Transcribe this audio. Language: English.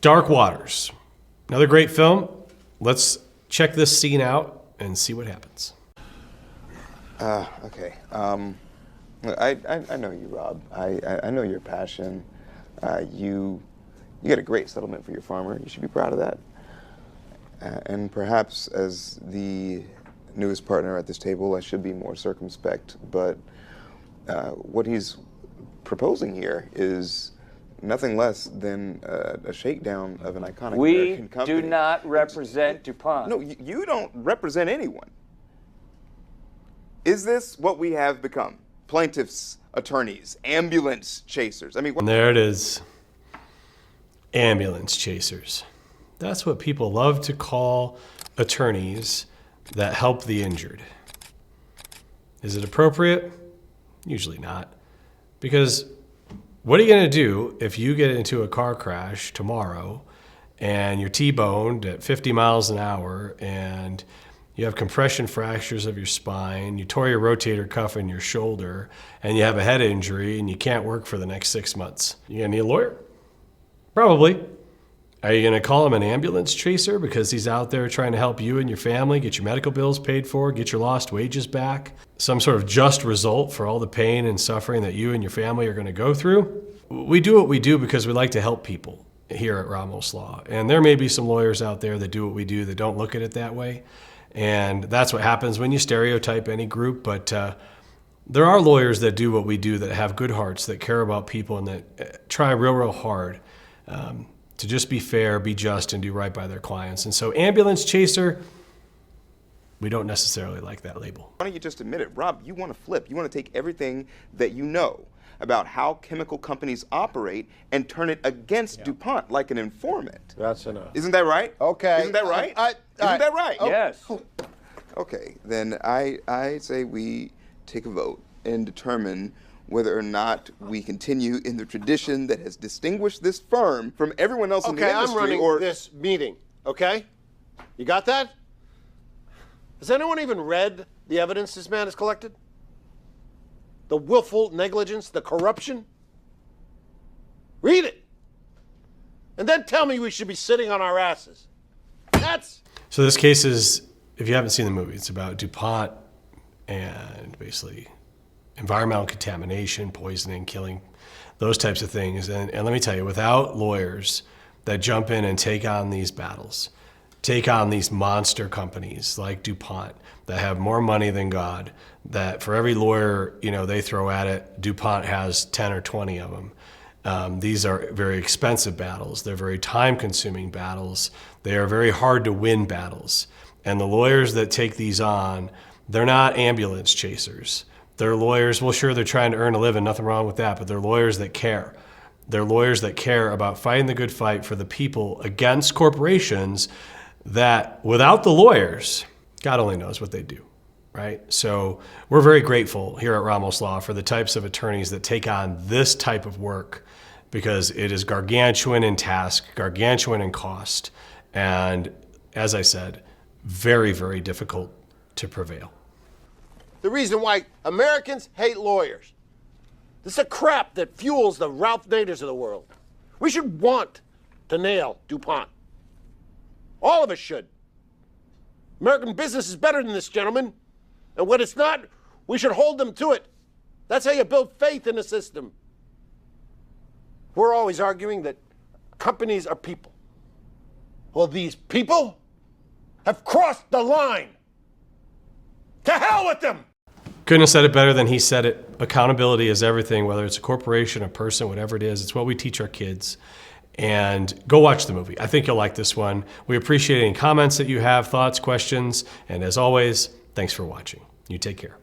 Dark Waters. Another great film. Let's check this scene out and see what happens. Okay. I know you, Rob. I know your passion. You got a great settlement for your farmer. You should be proud of that. And perhaps as the newest partner at this table, I should be more circumspect. But what he's proposing here is nothing less than a shakedown of an iconic American company. We do not represent DuPont. No, you don't represent anyone. Is this what we have become? Plaintiffs, attorneys, ambulance chasers. I mean, And there it is. Ambulance chasers. That's what people love to call attorneys that help the injured. Is it appropriate? Usually not. Because what are you going to do if you get into a car crash tomorrow and you're T-boned at 50 miles an hour and you have compression fractures of your spine, you tore your rotator cuff in your shoulder, and you have a head injury and you can't work for the next 6 months? You gonna need a lawyer? Probably. Are you gonna call him an ambulance chaser because he's out there trying to help you and your family get your medical bills paid for, get your lost wages back? Some sort of just result for all the pain and suffering that you and your family are gonna go through? We do what we do because we like to help people here at Ramos Law. And there may be some lawyers out there that do what we do that don't look at it that way. And that's what happens when you stereotype any group. But there are lawyers that do what we do, that have good hearts, that care about people, and that try real hard to just be fair, be just, and do right by their clients. And so ambulance chaser, we don't necessarily like that label. Why don't you just admit it? Rob, you want to flip. You want to take everything that you know about how chemical companies operate and turn it against DuPont like an informant. That's enough. Isn't that right? Okay. Isn't that right? Isn't that right? Yes. Okay, then I say we take a vote and determine whether or not we continue in the tradition that has distinguished this firm from everyone else in the industry. Okay, I'm running this meeting, okay? You got that? Has anyone even read the evidence this man has collected? The willful negligence, the corruption? Read it. And then tell me we should be sitting on our asses. So this case is, if you haven't seen the movie, it's about DuPont and basically environmental contamination, poisoning, killing, those types of things. And let me tell you, without lawyers that jump in and take on these battles, take on these monster companies like DuPont that have more money than God, that for every lawyer they throw at it, DuPont has 10 or 20 of them. These are very expensive battles. They're very time-consuming battles. They are very hard to win battles. And the lawyers that take these on, they're not ambulance chasers. They're lawyers, well, sure, they're trying to earn a living, nothing wrong with that, but they're lawyers that care. They're lawyers that care about fighting the good fight for the people against corporations that, without the lawyers, God only knows what they do, right? So we're very grateful here at Ramos Law for the types of attorneys that take on this type of work, because it is gargantuan in task, gargantuan in cost, and as I said, very difficult to prevail. The reason why Americans hate lawyers. This is the crap that fuels the Ralph Naders of the world. We should want to nail DuPont. All of us should. American business is better than this, gentlemen. And when it's not, we should hold them to it. That's how you build faith in the system. We're always arguing that companies are people. Well, these people have crossed the line. To hell with them! Couldn't have said it better than he said it. Accountability is everything, whether it's a corporation, a person, whatever it is. It's what we teach our kids. And go watch the movie. I think you'll like this one. We appreciate any comments that you have, thoughts, questions. And as always, thanks for watching. You take care.